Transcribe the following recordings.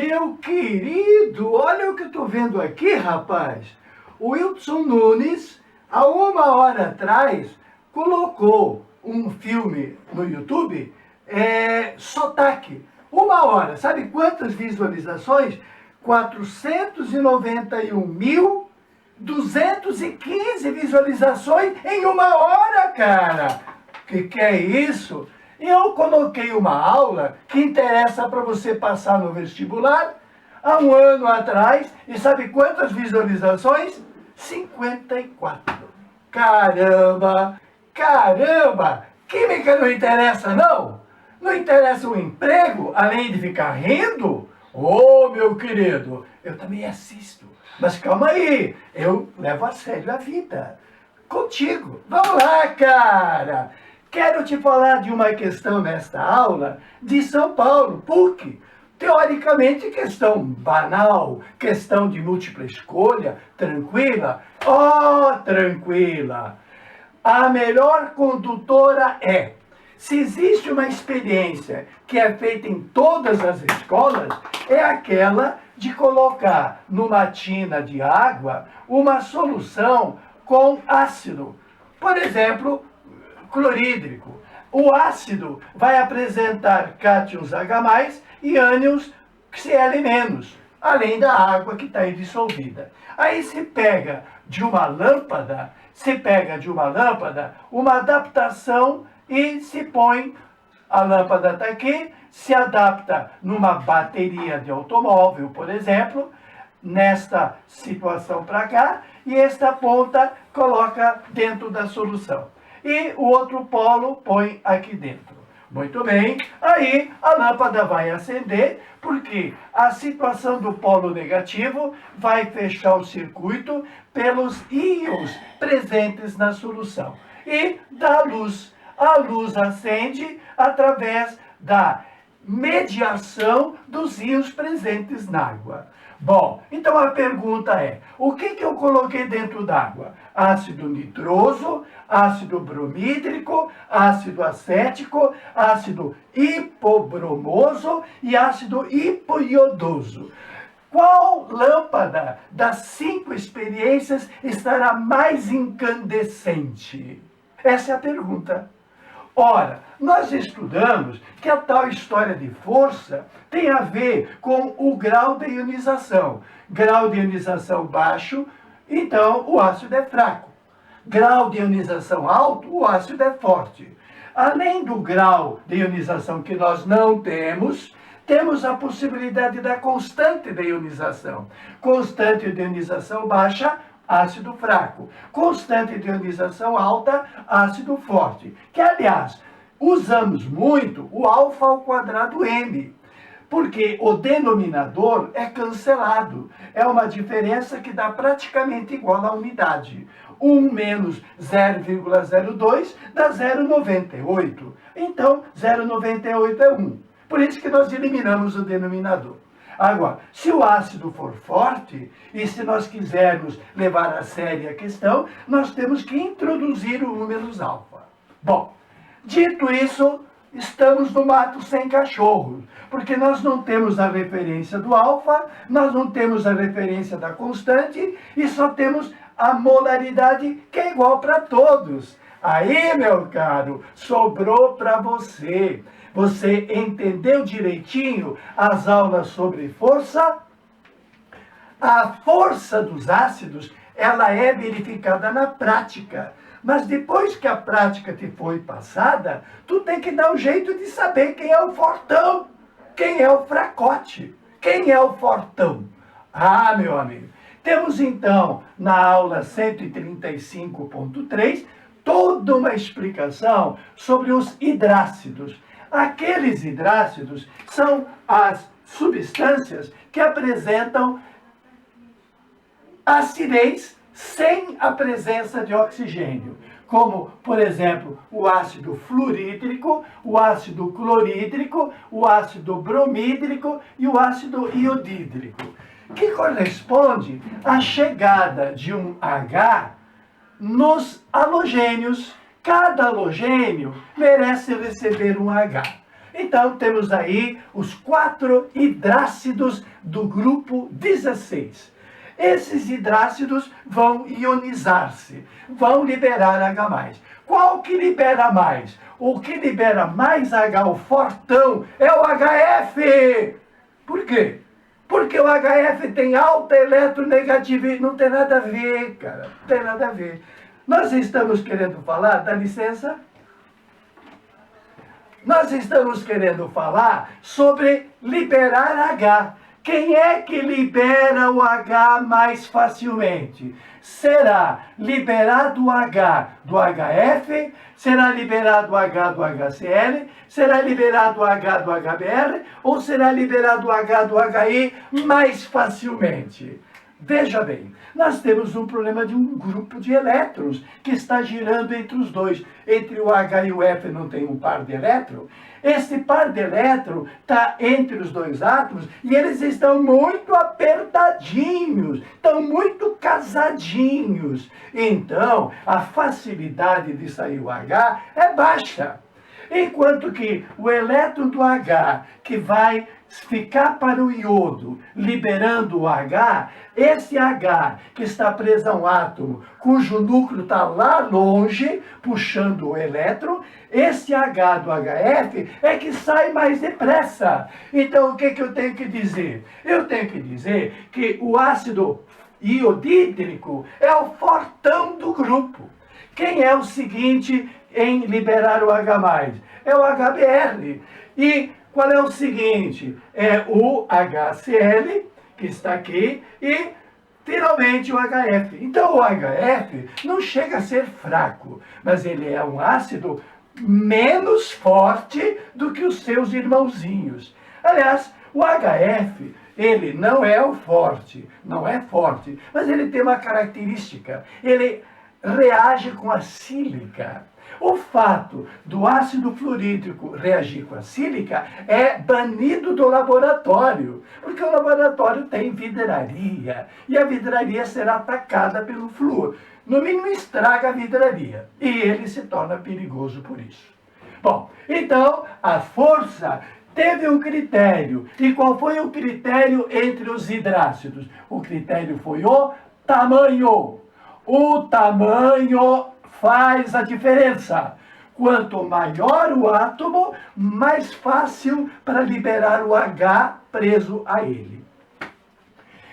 Meu querido, olha o que eu estou vendo aqui, rapaz. O Wilson Nunes, há 1 hora atrás, colocou um filme no YouTube, Sotaque. 1 hora. Sabe quantas visualizações? 491.215 visualizações em 1 hora, cara. Que é isso? Eu coloquei uma aula que interessa para você passar no vestibular há 1 ano atrás. E sabe quantas visualizações? 54. Caramba! Caramba! Química não interessa, não? Não interessa o emprego, além de ficar rindo? Ô, meu querido, eu também assisto. Mas calma aí, eu levo a sério a vida. Contigo. Vamos lá, cara! Quero te falar de uma questão nesta aula de São Paulo, PUC. Teoricamente, questão banal, questão de múltipla escolha, tranquila. Oh, tranquila! A melhor condutora é: se existe uma experiência que é feita em todas as escolas, é aquela de colocar numa tina de água uma solução com ácido. Por exemplo, clorídrico. O ácido vai apresentar cátions H+, e ânions Cl-, além da água que está aí dissolvida. Aí se pega de uma lâmpada, uma adaptação e se põe, a lâmpada está aqui, se adapta numa bateria de automóvel, por exemplo, nesta situação para cá, e esta ponta coloca dentro da solução. E o outro polo põe aqui dentro. Muito bem, aí a lâmpada vai acender, porque a situação do polo negativo vai fechar o circuito pelos íons presentes na solução e dá luz. A luz acende através da mediação dos íons presentes na água. Bom, então a pergunta é: o que eu coloquei dentro d'água? Ácido nitroso, ácido bromídrico, ácido acético, ácido hipobromoso e ácido hipoiodoso. Qual lâmpada das 5 experiências estará mais incandescente? Essa é a pergunta. Ora, nós estudamos que a tal história de força tem a ver com o grau de ionização. Grau de ionização baixo, então o ácido é fraco. Grau de ionização alto, o ácido é forte. Além do grau de ionização que nós não temos, temos a possibilidade da constante de ionização. Constante de ionização baixa, ácido fraco. Constante de ionização alta, ácido forte. Que, aliás, usamos muito o α²m, porque o denominador é cancelado. É uma diferença que dá praticamente igual à unidade. 1 menos 0,02 dá 0,98. Então, 0,98 é 1. Por isso que nós eliminamos o denominador. Agora, se o ácido for forte, e se nós quisermos levar a sério a questão, nós temos que introduzir o números alfa. Bom, dito isso, estamos no mato sem cachorro, porque nós não temos a referência do alfa, nós não temos a referência da constante, e só temos a molaridade que é igual para todos. Aí, meu caro, sobrou para você. Você entendeu direitinho as aulas sobre força? A força dos ácidos, ela é verificada na prática. Mas depois que a prática te foi passada, tu tem que dar um jeito de saber quem é o fortão, quem é o fracote, quem é o fortão. Ah, meu amigo, temos então, na aula 135.3, toda uma explicação sobre os hidrácidos. Aqueles hidrácidos são as substâncias que apresentam acidez sem a presença de oxigênio, como, por exemplo, o ácido fluorídrico, o ácido clorídrico, o ácido bromídrico e o ácido iodídrico, que corresponde à chegada de um H nos halogênios. Cada halogênio merece receber um H. Então, temos aí os 4 hidrácidos do grupo 16. Esses hidrácidos vão ionizar-se, vão liberar H+. Qual que libera mais? O que libera mais H, o fortão, é o HF. Por quê? Porque o HF tem alta eletronegatividade. Não tem nada a ver, cara. Não tem nada a ver. Nós estamos querendo falar, dá licença? Nós estamos querendo falar sobre liberar H. Quem é que libera o H mais facilmente? Será liberado o H do HF? Será liberado o H do HCl? Será liberado o H do HBr? Ou será liberado o H do HI mais facilmente? Veja bem, nós temos um problema de um grupo de elétrons que está girando entre os dois. Entre o H e o F não tem um par de elétrons. Esse par de elétrons está entre os dois átomos e eles estão muito apertadinhos, estão muito casadinhos. Então, a facilidade de sair o H é baixa. Enquanto que o elétron do H, que vai ficar para o iodo, liberando o H, esse H que está preso a um átomo, cujo núcleo está lá longe, puxando o elétron, esse H do HF é que sai mais depressa. Então, o que eu tenho que dizer? Eu tenho que dizer que o ácido iodídrico é o fortão do grupo. Quem é o seguinte em liberar o H+? É o HBr. E qual é o seguinte? É o HCl, que está aqui, e finalmente o HF. Então o HF não chega a ser fraco, mas ele é um ácido menos forte do que os seus irmãozinhos. Aliás, o HF, ele não é o forte, não é forte, mas ele tem uma característica, ele reage com a sílica. O fato do ácido fluorídrico reagir com a sílica é banido do laboratório, porque o laboratório tem vidraria, e a vidraria será atacada pelo flúor. No mínimo estraga a vidraria, e ele se torna perigoso por isso. Bom, então a força teve um critério. E qual foi o critério entre os hidrácidos? O critério foi o tamanho. O tamanho faz a diferença. Quanto maior o átomo, mais fácil para liberar o H preso a ele.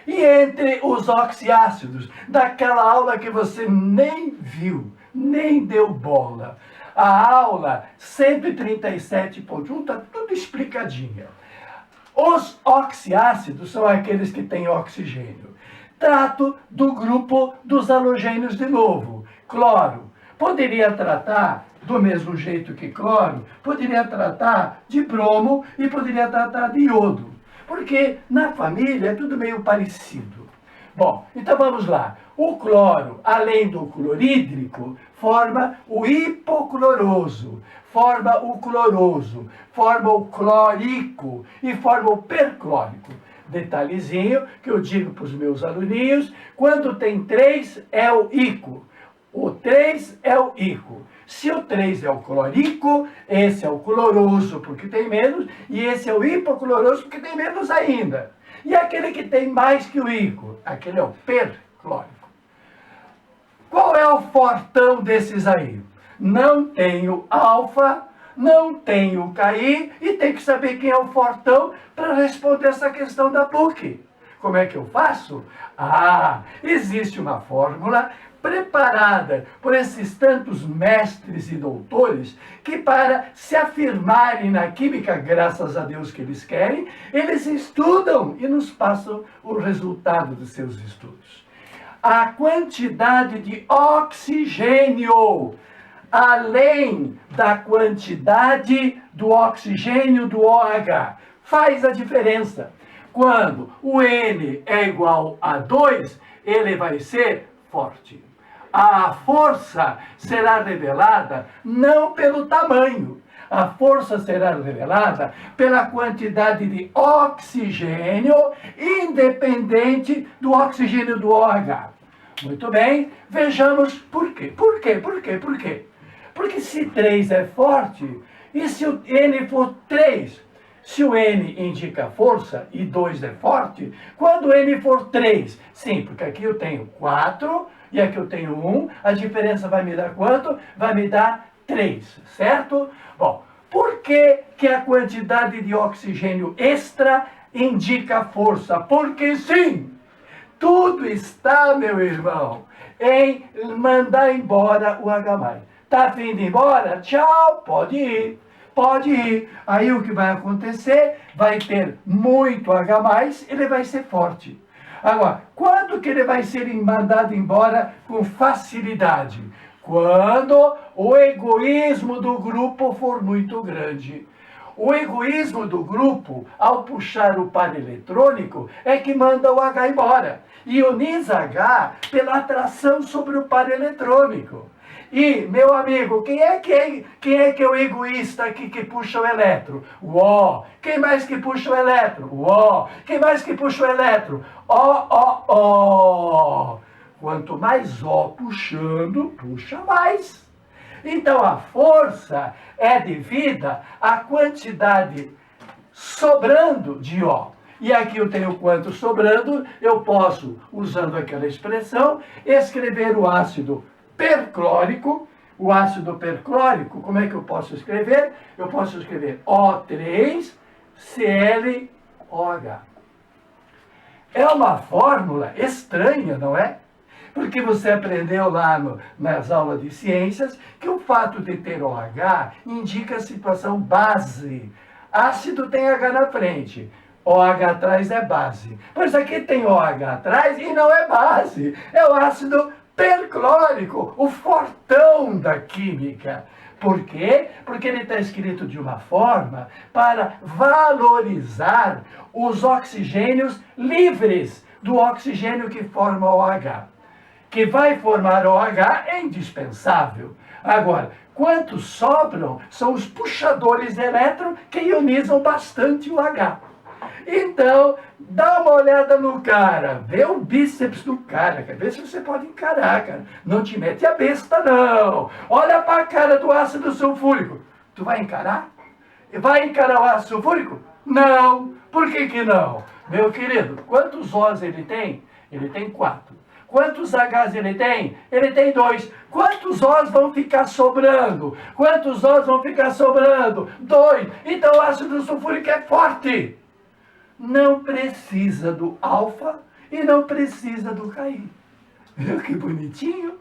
E entre os oxiácidos, daquela aula que você nem viu, nem deu bola, a aula 137.1 está tudo explicadinha. Os oxiácidos são aqueles que têm oxigênio. Trato do grupo dos halogênios de novo. Cloro. Poderia tratar do mesmo jeito que cloro, poderia tratar de bromo e poderia tratar de iodo. Porque na família é tudo meio parecido. Bom, então vamos lá. O cloro, além do clorídrico, forma o hipocloroso, forma o cloroso, forma o clórico e forma o perclórico. Detalhezinho que eu digo para os meus aluninhos, quando tem 3 é o ico. O 3 é o ico. Se o 3 é o clorico, esse é o cloroso, porque tem menos, e esse é o hipocloroso, porque tem menos ainda. E aquele que tem mais que o ico? Aquele é o perclórico. Qual é o fortão desses aí? Não tem o alfa, não tem o KI, e tem que saber quem é o fortão para responder essa questão da PUC. Como é que eu faço? Existe uma fórmula preparada por esses tantos mestres e doutores que, para se afirmarem na química, graças a Deus que eles querem, eles estudam e nos passam o resultado dos seus estudos. A quantidade de oxigênio, além da quantidade do oxigênio do OH, faz a diferença. Quando o N é igual a 2, ele vai ser forte. A força será revelada não pelo tamanho. A força será revelada pela quantidade de oxigênio, independente do oxigênio do OH. Muito bem, vejamos por quê. Por quê? Porque se 3 é forte, E se o N for 3? Se o N indica força e 2 é forte, quando o N for 3? Sim, porque aqui eu tenho 4 e aqui eu tenho 1, a diferença vai me dar quanto? Vai me dar 3, certo? Bom, por que que a quantidade de oxigênio extra indica força? Porque sim, tudo está, meu irmão, em mandar embora o H+. Tá vindo embora? Tchau, pode ir. Pode ir. Aí o que vai acontecer? Vai ter muito H+, ele vai ser forte. Agora, quando que ele vai ser mandado embora com facilidade? Quando o egoísmo do grupo for muito grande. O egoísmo do grupo, ao puxar o par eletrônico, é que manda o H embora. Ioniza H pela atração sobre o par eletrônico. E, meu amigo, quem é que é o egoísta aqui que puxa o elétron? O O. Quem mais que puxa o elétron? O O. Quem mais que puxa o elétron? O. Quanto mais O puxando, puxa mais. Então, a força é devida à quantidade sobrando de O. E aqui eu tenho quanto sobrando, eu posso, usando aquela expressão, escrever o ácido perclórico. O ácido perclórico, como é que eu posso escrever? Eu posso escrever O3ClOH. É uma fórmula estranha, não é? Porque você aprendeu lá nas aulas de ciências que o fato de ter OH indica a situação base. Ácido tem H na frente, OH atrás é base. Pois aqui tem OH atrás e não é base, é o ácido perclórico, o fortão da química. Por quê? Porque ele está escrito de uma forma para valorizar os oxigênios livres do oxigênio que forma o OH. Que vai formar OH é indispensável. Agora, quantos sobram são os puxadores de elétron que ionizam bastante o H. Então, dá uma olhada no cara, vê o bíceps do cara, vê se você pode encarar, cara. Não te mete a besta, não. Olha para a cara do ácido sulfúrico. Tu vai encarar? Vai encarar o ácido sulfúrico? Não. Por que que não? Meu querido, quantos Os ele tem? Ele tem 4. Quantos Hs ele tem? Ele tem 2. Quantos Os vão ficar sobrando? Quantos Os vão ficar sobrando? 2. Então o ácido sulfúrico é forte. Não precisa do alfa e não precisa do Ki. Viu que bonitinho?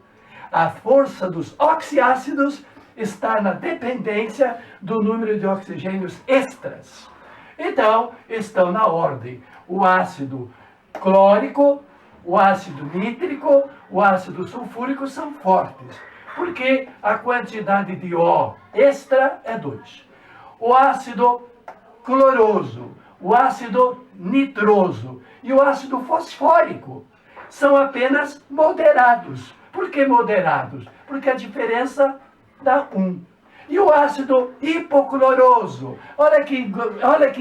A força dos oxiácidos está na dependência do número de oxigênios extras. Então, estão na ordem o ácido clórico, o ácido nítrico, o ácido sulfúrico são fortes, porque a quantidade de O extra é 2. O ácido cloroso, o ácido nitroso e o ácido fosfórico são apenas moderados. Por que moderados? Porque a diferença dá 1. E o ácido hipocloroso, olha que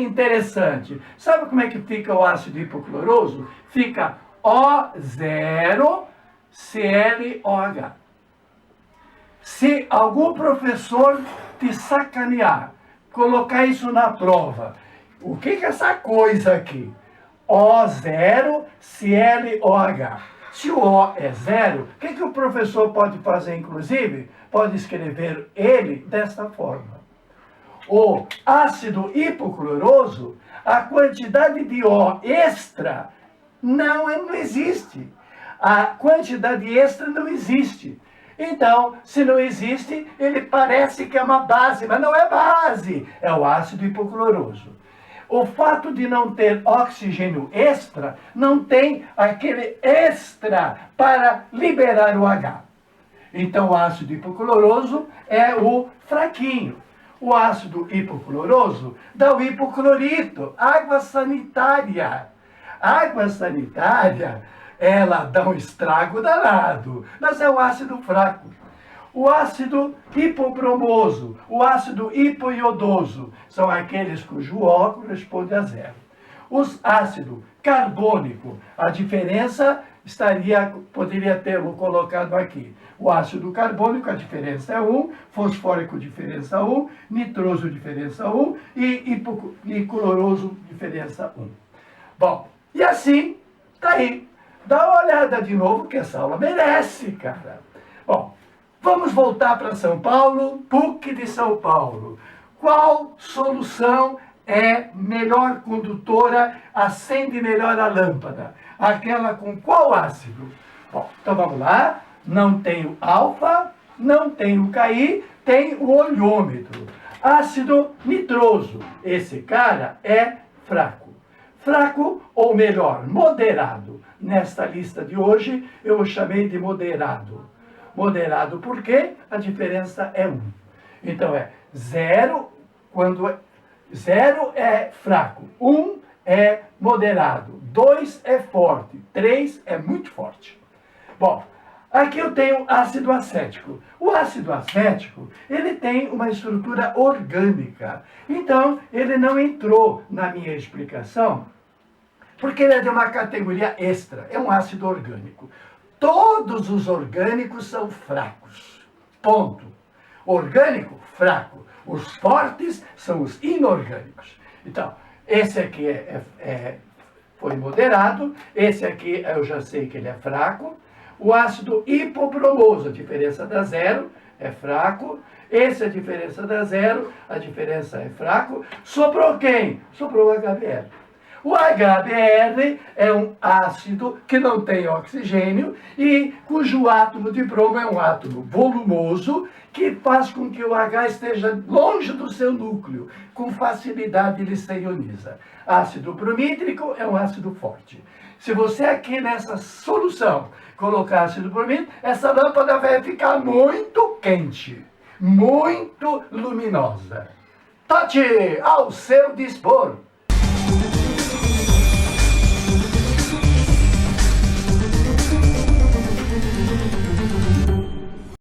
interessante. Sabe como é que fica o ácido hipocloroso? Fica O0ClOH. Se algum professor te sacanear, colocar isso na prova, o que é essa coisa aqui? O0ClOH. Se o O é 0, o que o professor pode fazer, inclusive? Pode escrever ele desta forma. O ácido hipocloroso, a quantidade de O extra não existe. A quantidade extra não existe. Então, se não existe, ele parece que é uma base, mas não é base. É o ácido hipocloroso. O fato de não ter oxigênio extra, não tem aquele extra para liberar o H. Então, o ácido hipocloroso é o fraquinho. O ácido hipocloroso dá o hipoclorito, água sanitária. Água sanitária, ela dá um estrago danado, mas é um ácido fraco. O ácido hipobromoso, o ácido hipoiodoso, são aqueles cujo O corresponde a 0. Os ácido carbônico, a diferença poderia tê-lo colocado aqui. O ácido carbônico, a diferença é 1, fosfórico, diferença 1, nitroso, diferença 1 e cloroso, diferença 1. Bom, e assim, tá aí. Dá uma olhada de novo, que essa aula merece, cara. Bom, vamos voltar para São Paulo, PUC de São Paulo. Qual solução é melhor condutora, acende melhor a lâmpada? Aquela com qual ácido? Bom, então vamos lá. Não tem o alfa, não tem o Ki, tem o olhômetro. Ácido nitroso. Esse cara é fraco. Fraco, ou melhor, moderado. Nesta lista de hoje, eu o chamei de moderado. Moderado porque a diferença é 1. Então, é 0, quando 0 é fraco, 1 é moderado, 2 é forte, 3 é muito forte. Bom, aqui eu tenho ácido acético. O ácido acético, ele tem uma estrutura orgânica. Então, ele não entrou na minha explicação, porque ele é de uma categoria extra, é um ácido orgânico. Todos os orgânicos são fracos. Ponto. Orgânico, fraco. Os fortes são os inorgânicos. Então, esse aqui foi moderado, esse aqui eu já sei que ele é fraco. O ácido hipobromoso, a diferença dá 0, é fraco. Esse, a diferença dá 0, a diferença é fraco. Sobrou quem? Sobrou o HBr. O HBr é um ácido que não tem oxigênio e cujo átomo de bromo é um átomo volumoso que faz com que o H esteja longe do seu núcleo. Com facilidade ele se ioniza. Ácido bromídrico é um ácido forte. Se você aqui nessa solução colocar ácido bromídrico, essa lâmpada vai ficar muito quente, muito luminosa. Tati, ao seu dispor.